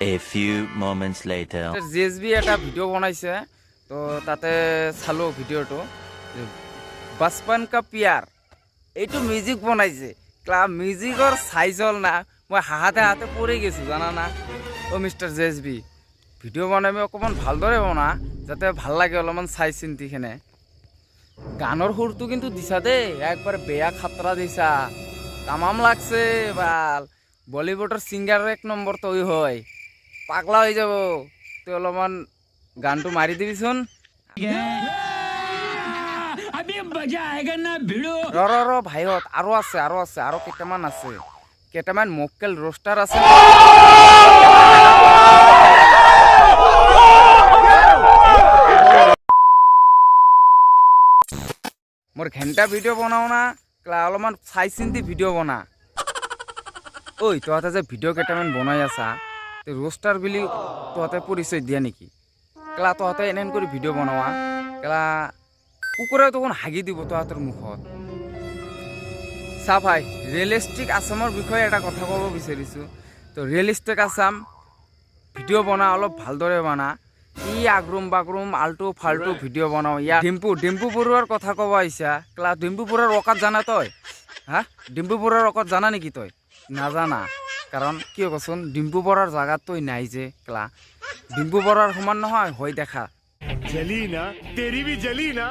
A few moments later. GSB এটা video বনাইছে তো তাতে চালো ভিডিওটো বাচপন কা পিয়াৰ এইটো মিউজিক বনাইছে ক্লাব মিউজিকৰ চাইজ হ'ল না মই হাতে পৰি গৈছোঁ জানা না অ' মিষ্টাৰ জিএসবি ভিডিও বনাবি অকণমান ভালদৰে বনা যাতে ভাল লাগে অলপমান চাই চিন্তিখনে গানৰ সুৰটো কিন্তু দিছা দেই একবাৰ বেয়া খাতৰা দিছা তামাম লাগছে ভাল বলিউডৰ ছিংগাৰৰ 1 নম্বৰ তই হয় পাগলা হৈ যাব তুই অলপমান গানটো মাৰি দিবিচোন ৰ ভাইহঁত আৰু আছে আৰু কেইটামান আছে কেইটামান মক্কেল ৰোষ্টাৰ আছে মোৰ ঘণ্টা ভিডিঅ' বনাও না অলপমান চাই চিন্তি ভিডিঅ' বনা ঐ তহঁতে যে ভিডিঅ' কেইটামান বনাই আছা ৰোষ্টাৰ বুলি তহঁতে পৰিচয় দিয়া নেকি তহঁতে এনেহেন কৰি ভিডিঅ' বনোৱা কুকুৰে দেখোন হাগি দিব তহঁতৰ মুখত চা ভাই ৰিয়েলিষ্টিক আছামৰ বিষয়ে এটা কথা ক'ব বিচাৰিছোঁ তো ৰিয়েলিষ্টিক আছাম ভিডিঅ' বনা অলপ ভালদৰে বনা ই আগৰুম বাগৰুম আল্টু ফাল্টু ভিডিঅ' বনাওঁ ইয়াত ডিম্পু বৰুৱাৰ কথা ক'ব আহিছা ডিম্পু বৰুৱাৰ অকাত জানা তই হা ডিম্পু বৰুৱাৰ অকাত জানা নেকি তই নাজানা কাৰণ কিয় কচোন ডিম্পু বৰুৱাৰ জাগাত তই নাই যে ডিম্পু বৰুৱাৰ সমান নহয় হৈ দেখা जली ना तेरी भी जली ना